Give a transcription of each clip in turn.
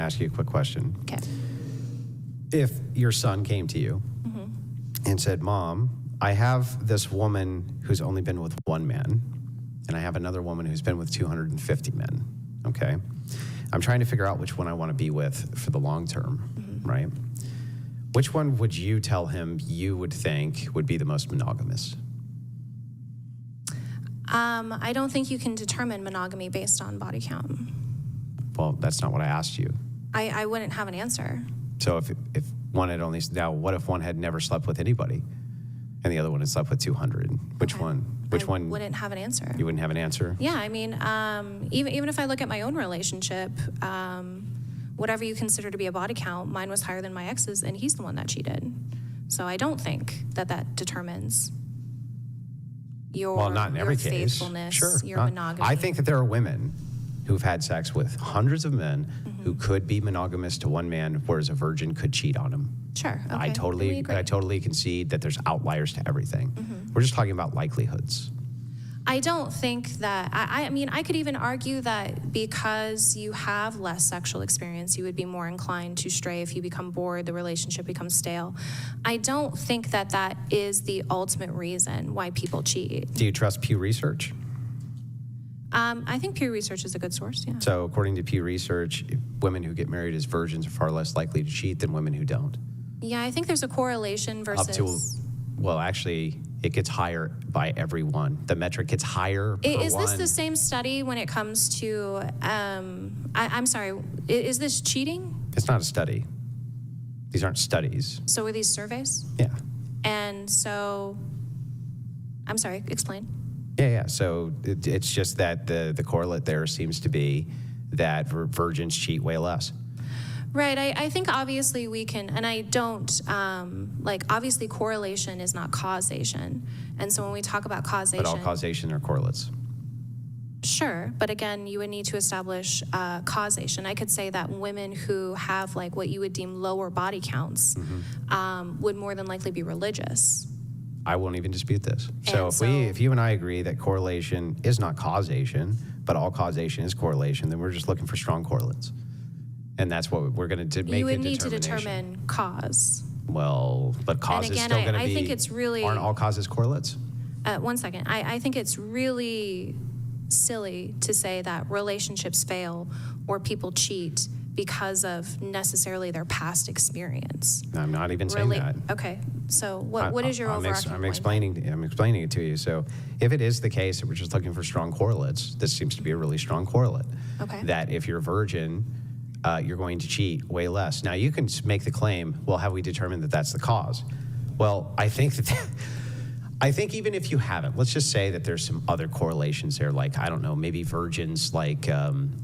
ask you a quick question. Okay. If your son came to you and said, Mom, I have this woman who's only been with one man, and I have another woman who's been with 250 men, okay? I'm trying to figure out which one I want to be with for the long term, right? Which one would you tell him you would think would be the most monogamous? I don't think you can determine monogamy based on body count. Well, that's not what I asked you. I wouldn't have an answer. So if one had only, now what if one had never slept with anybody and the other one had slept with 200? Which one? Which one? Wouldn't have an answer. You wouldn't have an answer? Yeah, I mean, even if I look at my own relationship, whatever you consider to be a body count, mine was higher than my ex's, and he's the one that cheated. So I don't think that determines your, well, not in every case. Faithfulness, sure, your not. monogamy. I think that there are women who've had sex with hundreds of men who could be monogamous to one man, whereas a virgin could cheat on him. Sure. Okay. I totally concede that there's outliers to everything. We're just talking about likelihoods. I don't think that, I mean, I could even argue that because you have less sexual experience, you would be more inclined to stray if you become bored, the relationship becomes stale. I don't think that is the ultimate reason why people cheat. Do you trust Pew Research? I think Pew Research is a good source, yeah. So according to Pew Research, women who get married as virgins are far less likely to cheat than women who don't. Yeah, I think there's a correlation versus... Up to, well, actually, it gets higher by every one. The metric gets higher per Is one. this the same study when it comes to, I'm sorry, is this cheating? It's not a study. These aren't studies. So are these surveys? Yeah. And so, I'm sorry, explain. Yeah. So it's just that the correlate there seems to be that virgins cheat way less. Right. I think obviously we can, and I don't, obviously correlation is not causation. And so when we talk about causation. But all causation are correlates. Sure. But again, you would need to establish causation. I could say that women who have like what you would deem lower body counts would more than likely be religious. I won't even dispute this. So if you and I agree that correlation is not causation, but all causation is correlation, then we're just looking for strong correlates. And that's what we're going to make. You would need to determine cause. Well, but cause is still going to be. I think it's really. Aren't all causes correlates? 1 second. I think it's really silly to say that relationships fail or people cheat because of necessarily their past experience. I'm not even saying that. Okay. So what is your overarching point? I'm explaining it to you. So if it is the case that we're just looking for strong correlates, this seems to be a really strong correlate. Okay. That if you're a virgin, you're going to cheat way less. Now, you can make the claim, well, have we determined that that's the cause? Well, I think even if you haven't, let's just say that there's some other correlations there, like, I don't know, maybe virgins, like,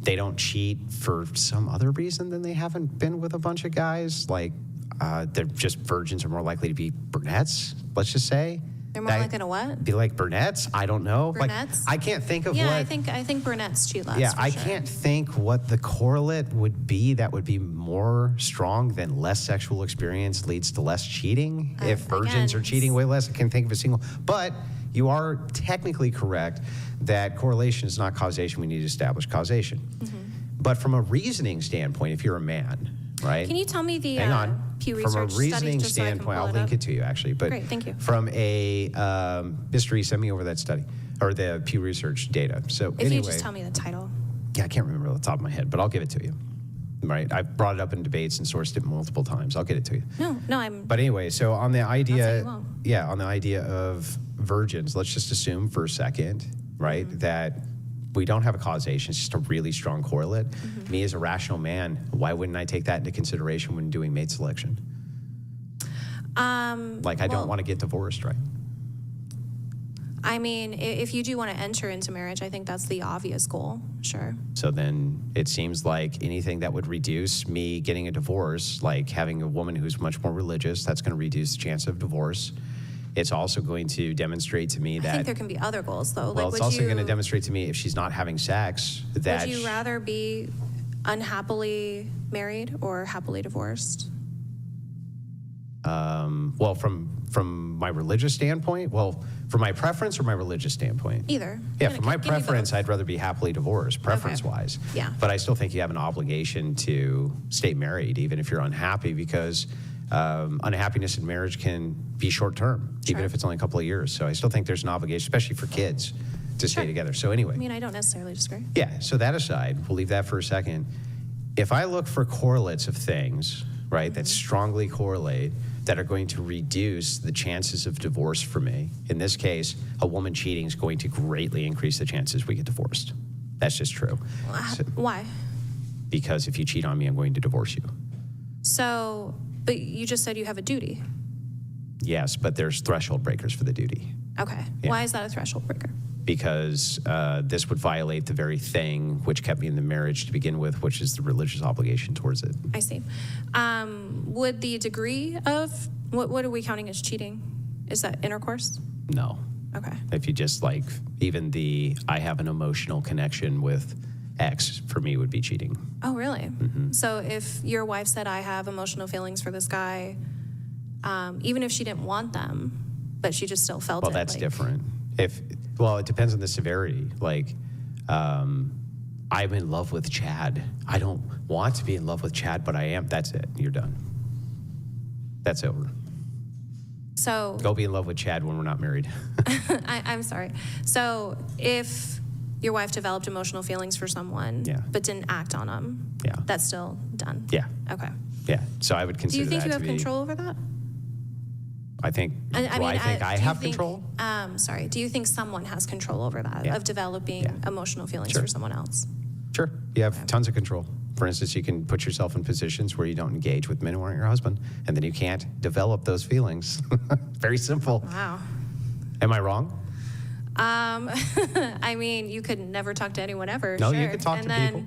they don't cheat for some other reason than they haven't been with a bunch of guys. Like, they're just virgins are more likely to be brunettes, let's just say. They're more likely to what? Be like brunettes? I don't know. Brunettes? Like, I can't think of what. Yeah, I think brunettes cheat less. Yeah, I sure. can't think what the correlate would be that would be more strong than less sexual experience leads to less cheating. If virgins are cheating way less, I can't think of a single. But you are technically correct that correlation is not causation. We need to establish causation. But from a reasoning standpoint, if you're a man, right? Can you tell me the Hang on. Pew Research from a reasoning study, standpoint, I'll link it to you actually. But great, thank you. From a mystery, send me over that study or the Pew Research data. So if you just tell me the title. Yeah, I can't remember off the top of my head, but I'll give it to you. Right, I've brought it up in debates and sourced it multiple times. I'll get it to you. No, I'm. But anyway, so on the idea, on the idea of virgins, let's just assume for a second, right, that we don't have a causation. It's just a really strong correlate. Me as a rational man, why wouldn't I take that into consideration when doing mate selection? I don't want to get divorced, right? I mean, if you do want to enter into marriage, I think that's the obvious goal, sure. So then it seems like anything that would reduce me getting a divorce, like having a woman who's much more religious, that's going to reduce the chance of divorce. It's also going to demonstrate to me that... I think there can be other goals, though. Well, it's also going to demonstrate to me if she's not having sex that... Would you rather be unhappily married or happily divorced? Well, from my religious standpoint, well, from my preference or my religious standpoint? Either. Yeah, from my Give me both. preference, I'd rather be happily divorced, preference-wise. Yeah. But I still think you have an obligation to stay married, even if you're unhappy, because unhappiness in marriage can be short-term, even Sure. if it's only a couple of years. So I still think there's an obligation, especially for kids, to stay Sure. together. So anyway. I mean, I don't necessarily disagree. Yeah, so that aside, we'll leave that for a second. If I look for correlates of things, right, that strongly correlate, that are going to reduce the chances of divorce for me, in this case, a woman cheating is going to greatly increase the chances we get divorced. That's just true. So- Why? because if you cheat on me, I'm going to divorce you. So, but you just said you have a duty. Yes, but there's threshold breakers for the duty. Okay. Yeah. Why is that a threshold breaker? Because this would violate the very thing which kept me in the marriage to begin with, which is the religious obligation towards it. I see. Would the degree of, what are we counting as cheating? Is that intercourse? No. Okay. If you just like, even the I have an emotional connection with X, for me, would be cheating. Oh, really? Mm-hmm. So if your wife said, I have emotional feelings for this guy, even if she didn't want them, but she just still felt it. Well, that's like, different. Well, it depends on the severity. Like, I'm in love with Chad. I don't want to be in love with Chad, but I am. That's it. You're done. That's over. So Go be in love with Chad when we're not married. I'm sorry. So if your wife developed emotional feelings for someone, Yeah. but didn't act on them, Yeah. that's still done. Yeah. Okay. Yeah. So I would Do consider you think that you to have be. control over that? I think. I do I think I do you have think- control? Sorry. Do you think someone has control over that, Yeah. of developing Yeah. emotional feelings Sure. for someone else? Sure. You have tons of control. For instance, you can put yourself in positions where you don't engage with men who aren't your husband, and then you can't develop those feelings. Very simple. Wow. Am I wrong? I mean, you could never talk to anyone ever. No, you sure. could talk and to then, people.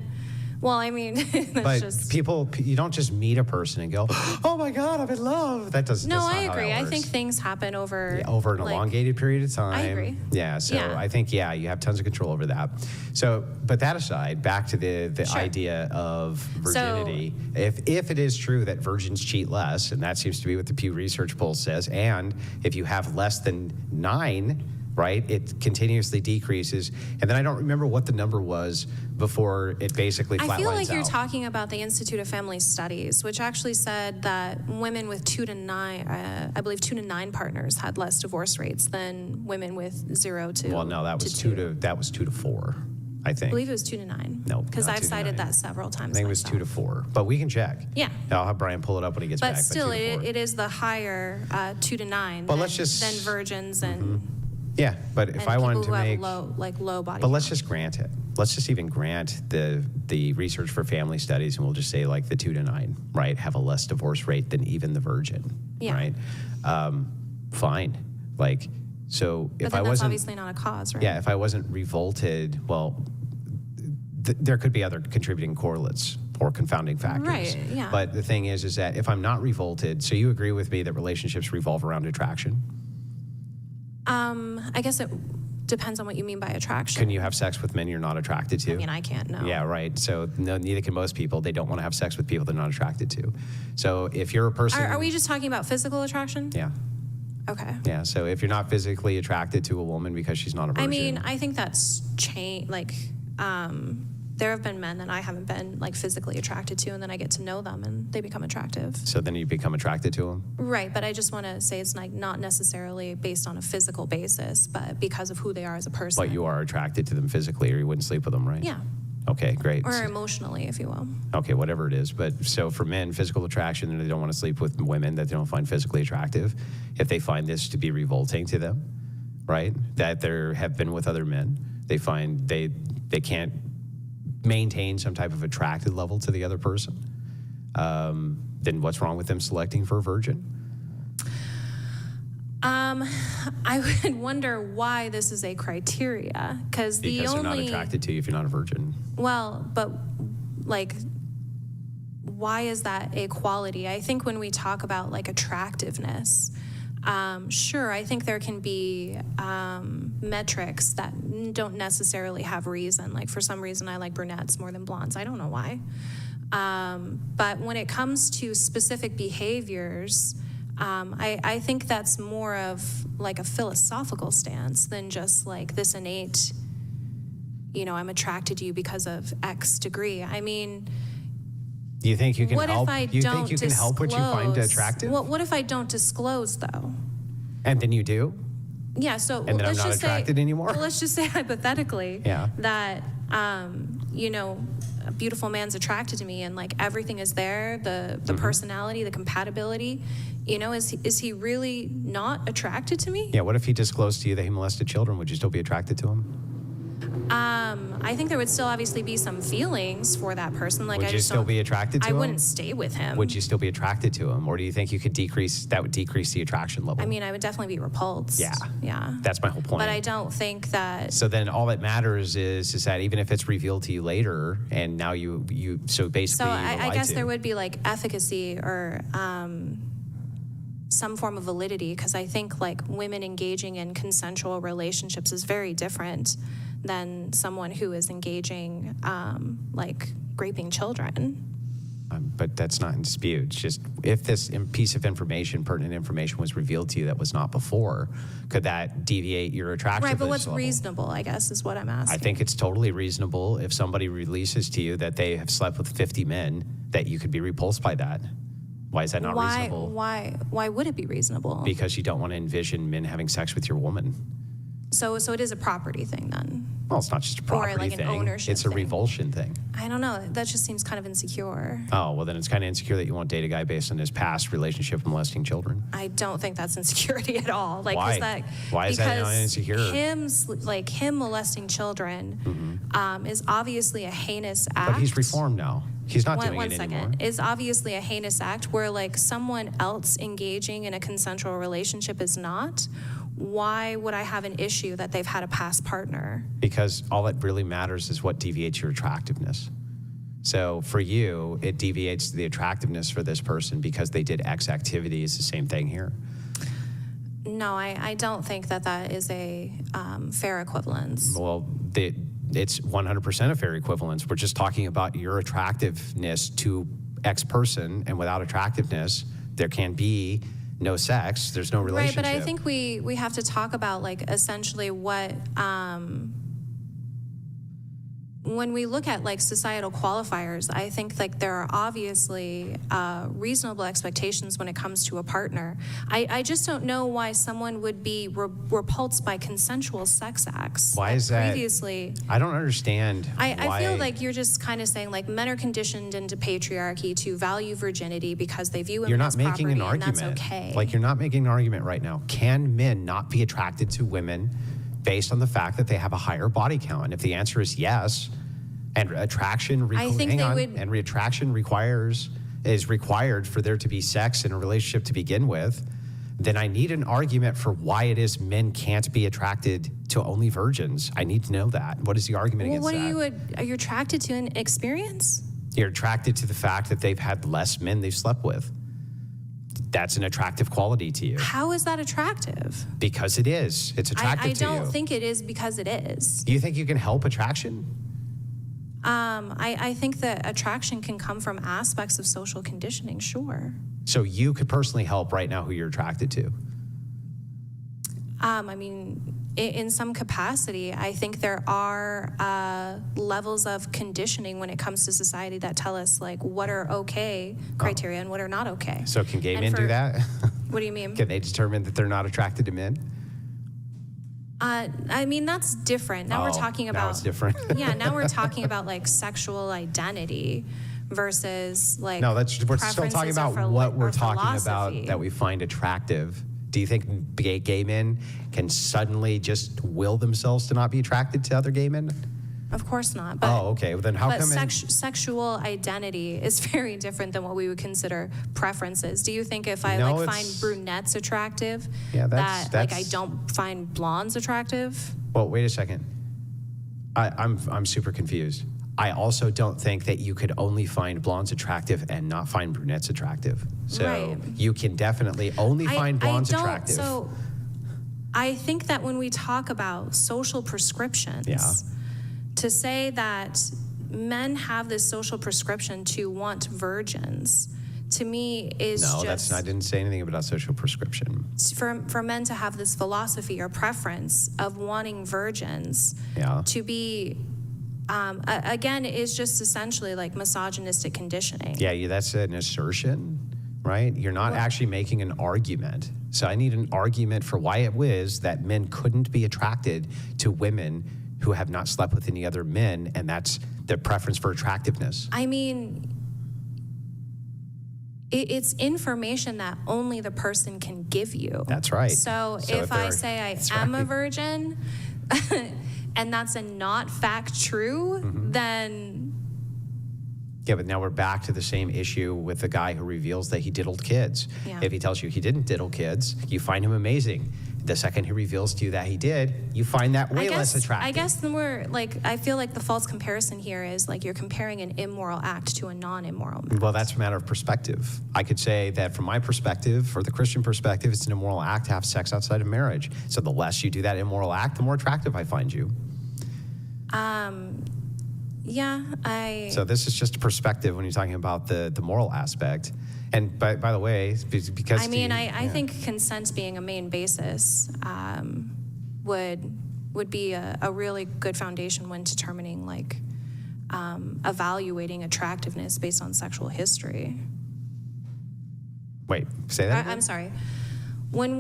Well, I mean, that's But just. you don't just meet a person and go, oh my God, I'm in love. That doesn't. No, that's not I how that agree. I works. think things happen over. Yeah, over an like, elongated period of time. I agree. Yeah, so Yeah. I think, yeah, you have tons of control over that. So, but that aside, back to the Sure. idea of virginity. If it is true that virgins cheat less, and that seems to be what the Pew Research poll says, and if you have less than 9, right, it continuously decreases. And then I don't remember what the number was before it basically flatlines out. I feel like you're talking about the Institute of Family Studies, which actually said that women with 2 to 9, I believe 2 to 9 partners had less divorce rates than women with 0 to. Well, no, that was 2 to 4, I think. I believe it was 2 to 9. No, because not I've 2 to cited 9. that several times. I think it was 2 to 4, but we can check. Yeah. I'll have Brian pull it up when he gets back. But still, 2 to 4. it is the higher 2 to 9 But than, let's just- than virgins and, Yeah, but if and I people wanted who to make, have low body. but let's just grant it. Let's just even grant the research for family studies, and we'll just say like the 2 to 9, right, have a less divorce rate than even the virgin, Yeah. right? Fine, like so. But If then I that's wasn't, obviously not a cause, right? yeah, if I wasn't revolted, well, there could be other contributing correlates or confounding factors. Right, yeah. But the thing is that if I'm not revolted, so you agree with me that relationships revolve around attraction? I guess it depends on what you mean by attraction. Can you have sex with men you're not attracted to? I mean, I can't know. Yeah, right. So no, neither can most people. They don't want to have sex with people they're not attracted to. So if you're a person, Are we just talking about physical attraction? Yeah, Okay. yeah. So if you're not physically attracted to a woman because she's not a virgin, I mean, I think that's like, there have been men that I haven't been like physically attracted to, and then I get to know them and they become attractive. so then you become attracted to them. Right, but I just want to say it's like not necessarily based on a physical basis, but because of who they are as a person. But you are attracted to them physically, or you wouldn't sleep with them, right? Yeah, Okay, great. or emotionally, if you will. Okay, whatever it is. But so for men, physical attraction, they don't want to sleep with women that they don't find physically attractive. If they find this to be revolting to them, right? That they have been with other men, they find they can't maintain some type of attracted level to the other person. Then what's wrong with them selecting for a virgin? I would wonder why this is a criteria, because Because they're not attracted to you if you're not a virgin. Well, but like, why is that a quality? I think when we talk about like attractiveness, sure, I think there can be metrics that don't necessarily have reason. Like for some reason, I like brunettes more than blondes. I don't know why. But when it comes to specific behaviors, I think that's more of like a philosophical stance than just like this innate, I'm attracted to you because of X degree. I mean, Do you think you can what help? if I Do you don't think you can disclose? help what you find attractive? What if I don't disclose though? And then you do? Yeah, so And then I'm let's not just attracted say, anymore? Well, let's just say hypothetically Yeah. that, a beautiful man's attracted to me and like everything is there, the personality, the compatibility, is he really not attracted to me? Yeah, what if he disclosed to you that he molested children? Would you still be attracted to him? I think there would still obviously be some feelings for that person. Like, Would I you just still don't- be attracted to I him? wouldn't stay with him. Would you still be attracted to him? Or do you think you could that would decrease the attraction level? I mean, I would definitely be repulsed. Yeah. Yeah. That's my whole point. But I don't think that. So then all that matters is that even if it's revealed to you later and now so basically So you were I lied guess to. there would be like efficacy or some form of validity, because I think like women engaging in consensual relationships is very different than someone who is engaging like raping children. But that's not in dispute. It's just if this piece of information, pertinent information, was revealed to you that was not before, could that deviate your attractiveness Right, but what's level? reasonable, I guess, is what I'm asking. I think it's totally reasonable if somebody releases to you that they have slept with 50 men, that you could be repulsed by that. Why is that not reasonable? Why would it be reasonable? Because you don't want to envision men having sex with your woman. So it is a property thing then? Well, it's not just a property like an thing. ownership It's a thing. revulsion thing. I don't know. That just seems kind of insecure. Oh, well, then it's kind of insecure that you won't date a guy based on his past relationship molesting children. I don't think that's insecurity at all. Like, Why? Why is that not insecure? Him molesting children is obviously a heinous act. But he's reformed now. He's not doing One it second. anymore. Is obviously a heinous act where like someone else engaging in a consensual relationship is not. Why would I have an issue that they've had a past partner? Because all that really matters is what deviates your attractiveness. So for you, it deviates the attractiveness for this person because they did X activity. It's the same thing here. No, I don't think that is a fair equivalence. Well, it's 100% a fair equivalence. We're just talking about your attractiveness to X person, and without attractiveness, there can be no sex. There's no relationship. Right, but I think we have to talk about like essentially what when we look at like societal qualifiers, I think like there are obviously reasonable expectations when it comes to a partner. I just don't know why someone would be repulsed by consensual sex acts. Why is that? Previously, I don't understand. I feel like you're just kind of saying like men are conditioned into patriarchy to value virginity because they view women You're not as making property, an argument. and that's okay. Like, you're not making an argument right now. Can men not be attracted to women based on the fact that they have a higher body count? And if the answer is yes, and attraction, is required for there to be sex in a relationship to begin with, then I need an argument for why it is men can't be attracted to only virgins. I need to know that. What is the argument Well, against that? are you attracted to an experience? You're attracted to the fact that they've had less men they've slept with. That's an attractive quality to you. How is that attractive? Because it is. It's attractive I to you. don't think it is because it is. Do you think you can help attraction? I think that attraction can come from aspects of social conditioning, sure. So you could personally help right now who you're attracted to. I mean, in some capacity, I think there are levels of conditioning when it comes to society that tell us like what are okay criteria and what are not okay. So can gay And men do that? What do you mean? Can they determine that they're not attracted to men? I mean, that's different. Now we're talking about. Now it's different. Yeah, now we're talking about like sexual identity versus like. No, we're still talking preferences about or what we're or talking philosophy. about that we find attractive. Do you think gay men can suddenly just will themselves to not be attracted to other gay men? Of course not. But, Oh, okay. Well, then how but come? sexual identity is very different than what we would consider preferences. Do you think if I No, like find it's- brunettes attractive, Yeah, that like I that's- don't find blondes attractive? Well, wait a second. I'm super confused. I also don't think that you could only find blondes attractive and not find brunettes attractive. So Right. you can definitely only find blondes I don't, attractive. So I think that when we talk about social prescriptions, Yeah. to say that men have this social prescription to want virgins to me is No, just I didn't say anything about social prescription. for men to have this philosophy or preference of wanting virgins Yeah. to be again is just essentially like misogynistic conditioning. Yeah, that's an assertion, right? You're not actually making an argument. So I need an argument for why it was that men couldn't be attracted to women who have not slept with any other men, and that's their preference for attractiveness. I mean, it's information that only the person can give you. That's right. So if I say I am a virgin and that's a not fact true, then... Yeah, but now we're back to the same issue with the guy who reveals that he diddled kids. Yeah. If he tells you he didn't diddle kids, you find him amazing. The second he reveals to you that he did, you find that way less attractive. I guess the more, like, I feel like the false comparison here is like you're comparing an immoral act to a non-immoral act. Well, that's a matter of perspective. I could say that from my perspective, or the Christian perspective, it's an immoral act to have sex outside of marriage. So the less you do that immoral act, the more attractive I find you. Yeah, So this is just a perspective when you're talking about the moral aspect. And by the way, because... I mean, I think consent being a main basis would be a really good foundation when determining, like, evaluating attractiveness based on sexual history. Wait, say that again? I'm sorry. When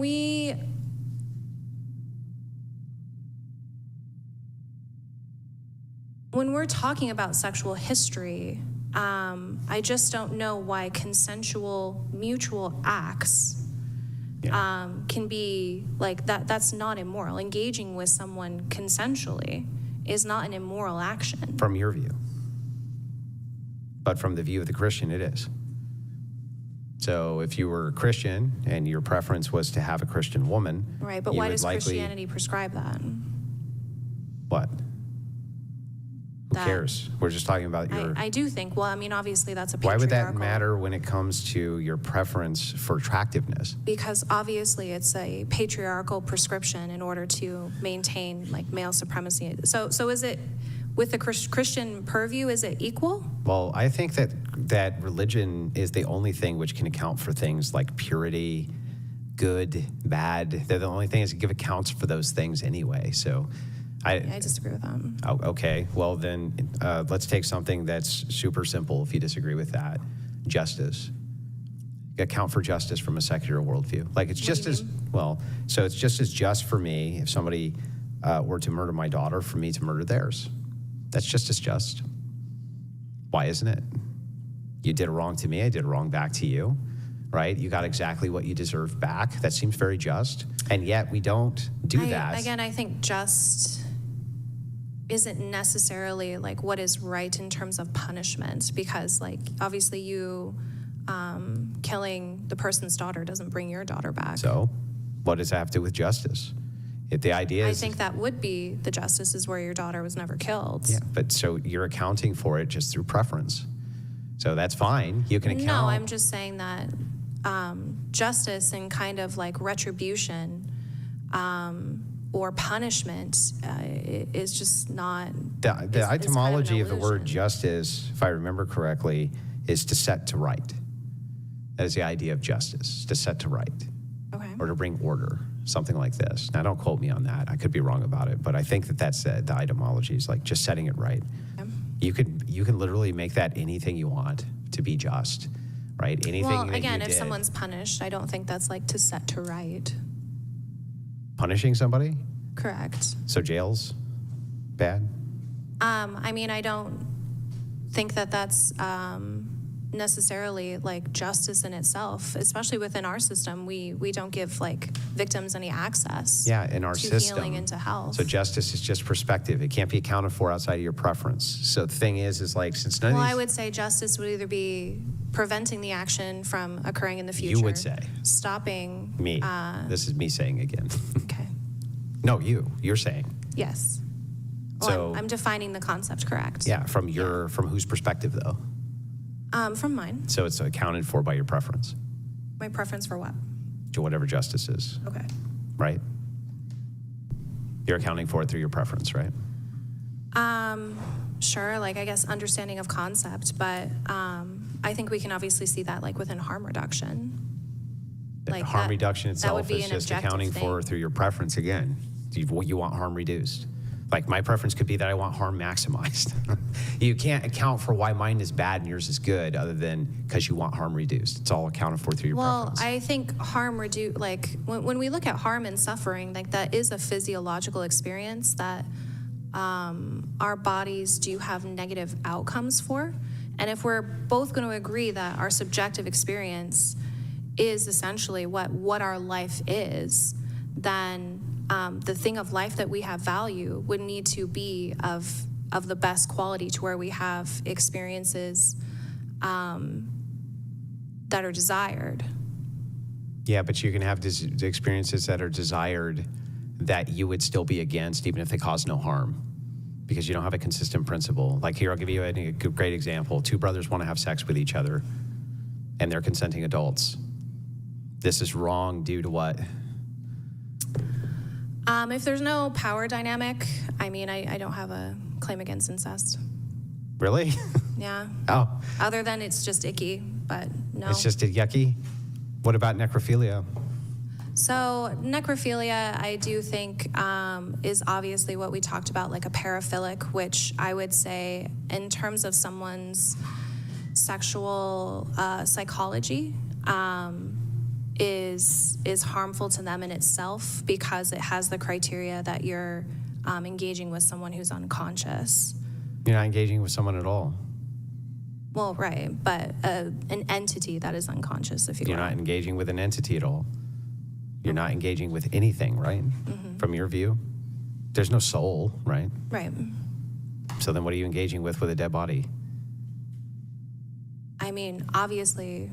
we're talking about sexual history, I just don't know why consensual mutual acts can be like that. That's not immoral. Engaging with someone consensually is not an immoral action. From your view. But from the view of the Christian, it is. So if you were a Christian and your preference was to have a Christian woman... Right, but why does Christianity prescribe that? What? Who cares? We're just talking about your... I do think, well, I mean, obviously that's a patriarchal... Why would that matter when it comes to your preference for attractiveness? Because obviously it's a patriarchal prescription in order to maintain, like, male supremacy. So is it, with the Christian purview, is it equal? Well, I think that religion is the only thing which can account for things like purity, good, bad. They're the only things that give accounts for those things anyway, so... I disagree with that. Oh, okay. Well, then let's take something that's super simple if you disagree with that. Justice. Account for justice from a secular worldview. Like, it's just as, well, so it's just as just for me if somebody were to murder my daughter for me to murder theirs. That's just as just. Why isn't it? You did a wrong to me, I did a wrong back to you, right? You got exactly what you deserved back. That seems very just. And yet we don't do that. Again, I think just isn't necessarily like what is right in terms of punishment, because, like, obviously you killing the person's daughter doesn't bring your daughter back. So what does that have to do with justice? If the idea is... I think that would be the justice, is where your daughter was never killed. Yeah, but so you're accounting for it just through preference. So that's fine. You can account... No, I'm just saying that justice and kind of like retribution or punishment is just not... The etymology kind of the word justice, if I remember correctly, is to set to right. That is the idea of justice, to set to right. Okay. Or to bring order, something like this. Now, don't quote me on that. I could be wrong about it, but I think that's the etymology is like just setting it right. Okay. You can literally make that anything you want to be just, right? Anything well, that again, you if did. Someone's punished, I don't think that's like to set to right. Punishing somebody? Correct. So jail's bad? I mean, I don't think that that's necessarily like justice in itself, especially within our system. We don't give like victims any access in our to system. healing and to health. So justice is just perspective. It can't be accounted for outside of your preference. So the thing is like, since none of these... I would say justice would either be preventing the action from occurring in the future. You would say. Stopping. Me. This is me saying again. Okay. No, you're saying. Yes. So well, I'm defining the concept correct. Yeah, from whose perspective though? From mine. So it's accounted for by your preference. My preference for what? To whatever justice is. Okay. Right? You're accounting for it through your preference, right? Sure, like I guess understanding of concept, but I think we can obviously see that like within harm reduction. Like harm reduction that would itself be is an just objective accounting for thing. through your preference again. You want harm reduced. Like my preference could be that I want harm maximized. You can't account for why mine is bad and yours is good other than because you want harm reduced. It's all accounted for through your preference. I think harm reduce, like when we look at harm and suffering, like that is a physiological experience that our bodies do have negative outcomes for. And if we're both going to agree that our subjective experience is essentially what our life is, then the thing of life that we have value would need to be of the best quality to where we have experiences that are desired. Yeah, but you can have experiences that are desired that you would still be against even if they cause no harm because you don't have a consistent principle. Like here, I'll give you a great example. Two brothers want to have sex with each other and they're consenting adults. This is wrong due to what? If there's no power dynamic, I mean, I don't have a claim against incest. Really? Yeah. Oh. Other than it's just icky, but no. It's just yucky? What about necrophilia? So necrophilia, I do think, is obviously what we talked about, like a paraphilic, which I would say in terms of someone's sexual psychology, is harmful to them in itself because it has the criteria that you're engaging with someone who's unconscious. You're not engaging with someone at all. Well, right, but an entity that is unconscious, if you will. You're not engaging with an entity at all. You're not engaging with anything, right? Mm-hmm. From your view? There's no soul, right? Right. So then what are you engaging with a dead body? I mean, obviously,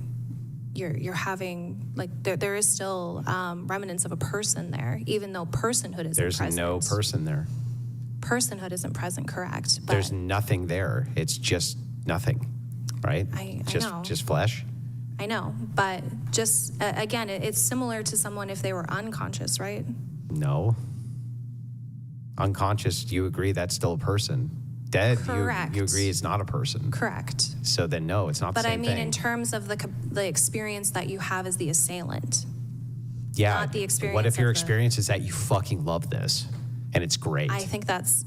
you're having, like, there is still remnants of a person there, even though personhood isn't present. There's no person there. Personhood isn't present, correct? But there's nothing there. It's just nothing, right? I know. Just flesh. I know, but just, again, it's similar to someone if they were unconscious, right? No. Unconscious, you agree that's still a person. Dead, Correct. You agree it's not a person. Correct. So then no, it's not the But I same mean, thing. in terms of the experience that you have as the assailant. Yeah. Not the experience What if your of the- experience is that you fucking love this and it's great? I think that's,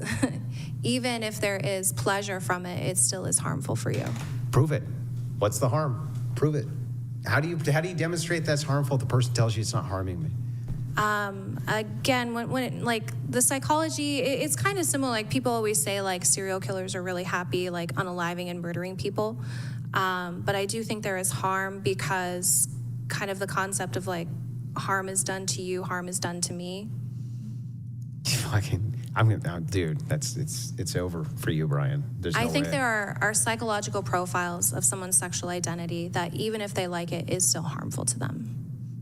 even if there is pleasure from it, it still is harmful for you. Prove it. What's the harm? Prove it. How do you demonstrate that's harmful if the person tells you it's not harming me? Again, when it, like the psychology, it's kind of similar. Like people always say, like serial killers are really happy, like unaliving and murdering people. But I do think there is harm because kind of the concept of like harm is done to you, harm is done to me. Dude, it's over for you, Brian. There's no I think way. there are psychological profiles of someone's sexual identity that even if they like it, is still harmful to them.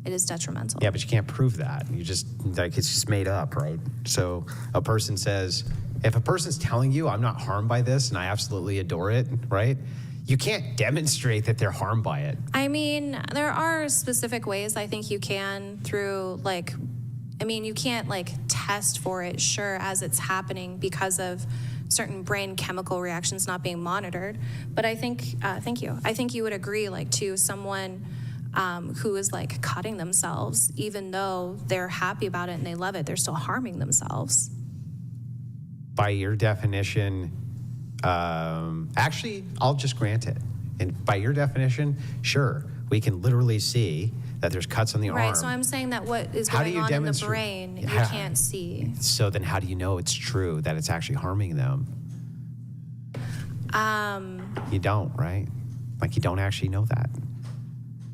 It is detrimental. Yeah, but you can't prove that. You just, like, it's just made up, right? So a person says, if a person's telling you, I'm not harmed by this and I absolutely adore it, right? You can't demonstrate that they're harmed by it. I mean, there are specific ways I think you can through, like, I mean, you can't, like, test for it, sure, as it's happening because of certain brain chemical reactions not being monitored. But I think, thank you. I think you would agree, like, to someone who is like cutting themselves, even though they're happy about it and they love it, they're still harming themselves. By your definition, actually, I'll just grant it. And by your definition, sure, we can literally see that there's cuts on the arm. Right, so I'm saying that what is going on in the brain, you can't see. So then how do you know it's true, that it's actually harming them? You don't, right? Like you don't actually know that.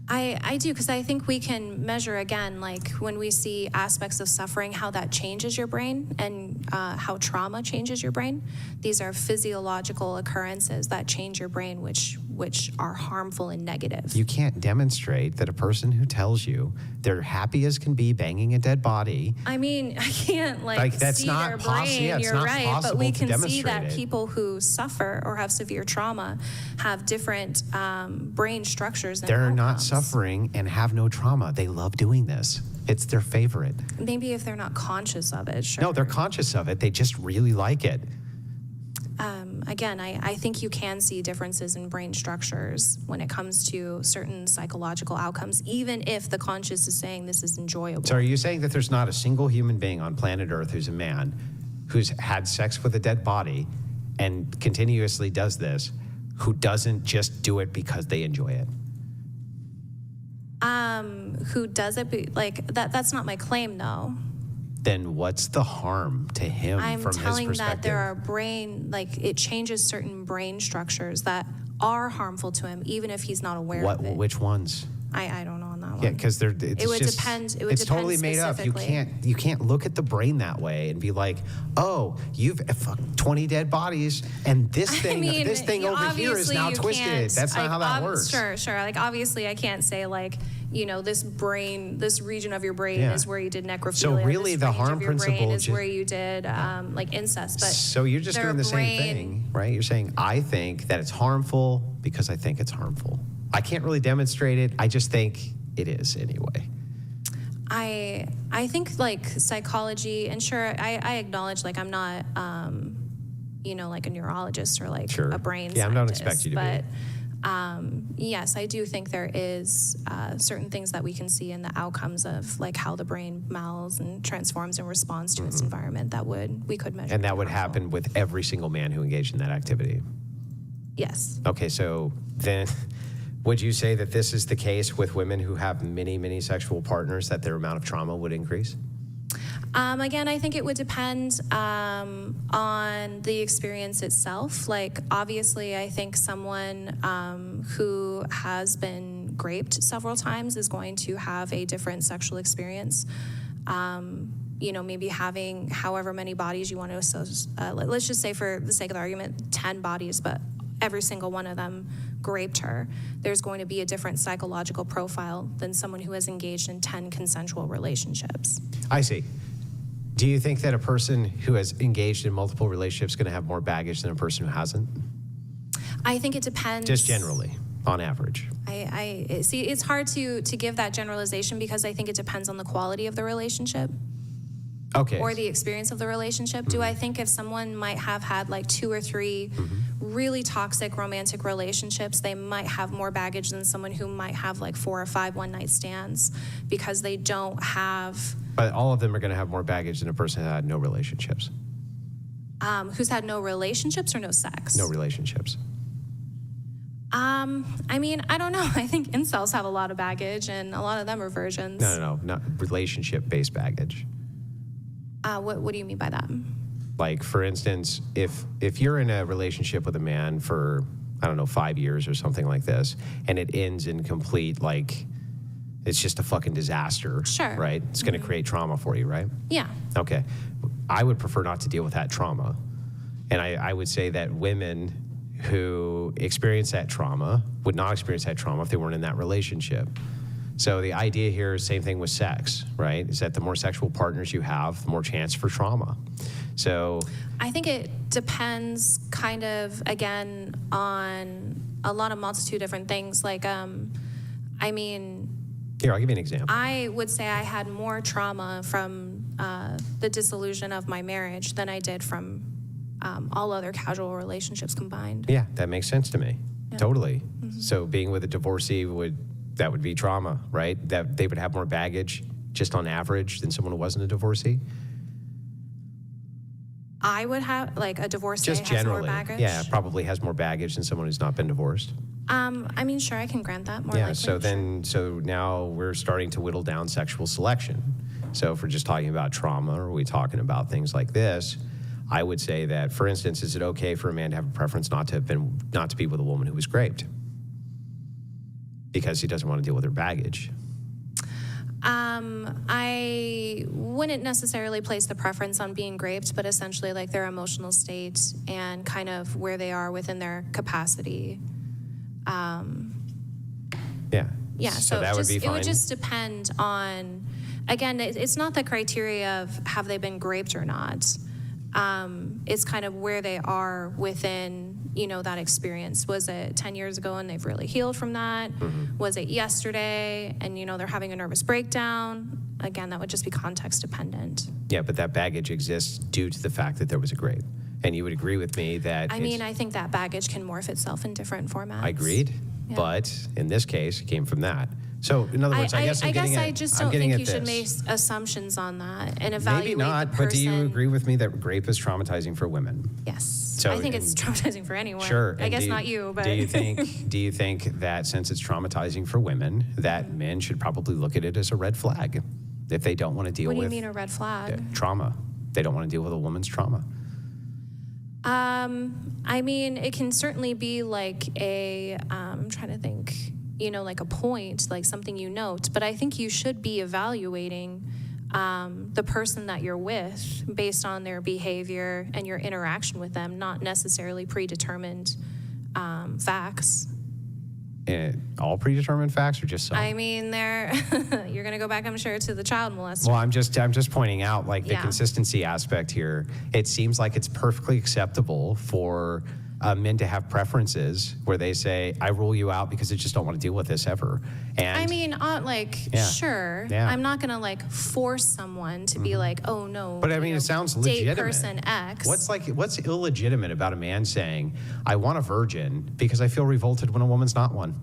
I do, because I think we can measure, again, like when we see aspects of suffering, how that changes your brain and how trauma changes your brain. These are physiological occurrences that change your brain, which are harmful and negative. You can't demonstrate that a person who tells you they're happy as can be banging a dead body. I mean, I can't that's see not their possi- brain, yeah, it's you're not right, but possible we to can see demonstrate that it. people who suffer or have severe trauma have different brain structures and They're not outcomes. suffering and have no trauma. They love doing this. It's their favorite. Maybe if they're not conscious of it, sure. No, they're conscious of it. They just really like it. Again, I think you can see differences in brain structures when it comes to certain psychological outcomes, even if the conscious is saying this is enjoyable. So are you saying that there's not a single human being on planet Earth who's a man who's had sex with a dead body and continuously does this who doesn't just do it because they enjoy it? Who does it? That's not my claim, though. Then what's the harm to him I'm from his telling perspective? that there are it changes certain brain structures that are harmful to him, even if he's not aware of it. Which ones? I don't know on that one. Yeah, because It would depend. It would it's depend totally made up. You can't look at the brain that way and be like, oh, you've 20 dead bodies, and this thing over here is now twisted. That's not how that works. Sure. Like obviously, I can't say like, this region of your brain is where you did necrophilia. So really, this the range harm of your principle brain is where you did like incest. But so you're just doing the same thing, right? You're saying I think that it's harmful because I think it's harmful. I can't really demonstrate it. I just think it is anyway. I think like psychology, and sure, I acknowledge like I'm not like a neurologist or like a brain scientist. I don't expect you to be. But yes, I do think there is certain things that we can see in the outcomes of like how the brain melds and transforms and responds to its environment that we could measure. And that would happen with every single man who engaged in that activity. Yes. Okay, so then would you say that this is the case with women who have many, many sexual partners, that their amount of trauma would increase? Again, I think it would depend on the experience itself. Like, obviously, I think someone who has been raped several times is going to have a different sexual experience. Maybe having however many bodies you want to associate. Let's just say, for the sake of the argument, 10 bodies, but every single one of them raped her. There's going to be a different psychological profile than someone who has engaged in 10 consensual relationships. I see. Do you think that a person who has engaged in multiple relationships is going to have more baggage than a person who hasn't? I think it depends. Just generally, on average. I see. It's hard to give that generalization because I think it depends on the quality of the relationship. Okay. Or the experience of the relationship. Do I think if someone might have had like 2 or 3 really toxic romantic relationships, they might have more baggage than someone who might have like 4 or 5 one-night stands because they don't have... But all of them are going to have more baggage than a person who had no relationships. Who's had no relationships or no sex? No relationships. I don't know. I think incels have a lot of baggage, and a lot of them are virgins. No, not relationship-based baggage. What do you mean by that? Like, for instance, if you're in a relationship with a man for, 5 years or something like this, and it ends in complete, like, it's just a fucking disaster. Sure. Right? It's going to create trauma for you, right? Yeah. Okay. I would prefer not to deal with that trauma. And I would say that women who experience that trauma would not experience that trauma if they weren't in that relationship. So the idea here is same thing with sex, right? Is that the more sexual partners you have, the more chance for trauma. So I think it depends kind of, again, on a lot of multitude of different things. Like, here, I'll give you an example. I would say I had more trauma from the dissolution of my marriage than I did from all other casual relationships combined. Yeah, that makes sense to me. Yeah. Totally. So being with a divorcee would be trauma, right? That they would have more baggage just on average than someone who wasn't a divorcee? I would have, like, a divorcee Just has generally. more baggage? Yeah, probably has more baggage than someone who's not been divorced. Sure, I can grant that more Yeah, likely. so now we're starting to whittle down sexual selection. So if we're just talking about trauma, or are we talking about things like this, I would say that, for instance, is it okay for a man to have a preference not to be with a woman who was raped? Because he doesn't want to deal with her baggage. I wouldn't necessarily place the preference on being raped, but essentially like their emotional state and kind of where they are within their capacity. Yeah, so that would be fine. It would just depend on, again, it's not the criteria of have they been raped or not. It's kind of where they are within, that experience. Was it 10 years ago and they've really healed from that? Was it yesterday and, they're having a nervous breakdown? Again, that would just be context dependent. Yeah, but that baggage exists due to the fact that there was a rape. And you would agree with me that I mean, I think that baggage can morph itself in different formats. I agreed, Yeah. but in this case, it came from that. So, in other words, I guess I just don't think you should make assumptions on that and evaluate Maybe not, the person. but do you agree with me that rape is traumatizing for women? Yes. So, I think it's traumatizing for anyone. Sure. I guess not you, but do you think that since it's traumatizing for women, that men should probably look at it as a red flag if they don't want to deal what do with you mean a red flag? trauma? They don't want to deal with a woman's trauma. I mean, it can certainly be like I'm trying to think, like a point, like something you note, but I think you should be evaluating the person that you're with based on their behavior and your interaction with them, not necessarily predetermined facts. All predetermined facts or just some? I mean, you're going to go back, I'm sure, to the child molester. Well, I'm just pointing out like the Yeah. consistency aspect here. It seems like it's perfectly acceptable for men to have preferences where they say, I rule you out because I just don't want to deal with this ever. And I mean, Yeah. sure. Yeah. I'm not going to force someone to be like, oh no. But I mean, it sounds date legitimate. person X. What's illegitimate about a man saying, I want a virgin because I feel revolted when a woman's not one?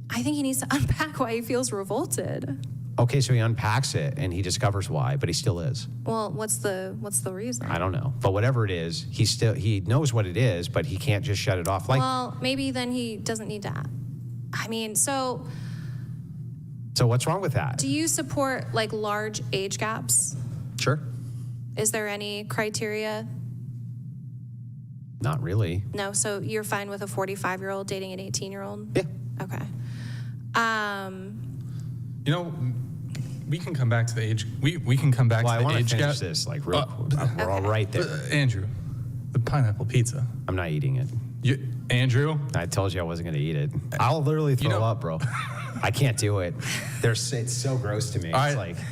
I think he needs to unpack why he feels revolted. Okay, so he unpacks it and he discovers why, but he still is. Well, what's the reason? I don't know. But whatever it is, he knows what it is, but he can't just shut it off. Well, maybe then he doesn't need to. I mean, so what's wrong with that? do you support large age gaps? Sure. Is there any criteria? Not really. No, so you're fine with a 45-year-old dating an 18-year-old? Yeah. Okay. We can come back to the age. We can come back Well, I to the want to age finish gap. this real quick. We're all right there. Andrew, the pineapple pizza. I'm not eating it. Andrew, I told you I wasn't going to eat it. I'll literally throw up, bro. I can't do it. It's so gross to me. all It's right, like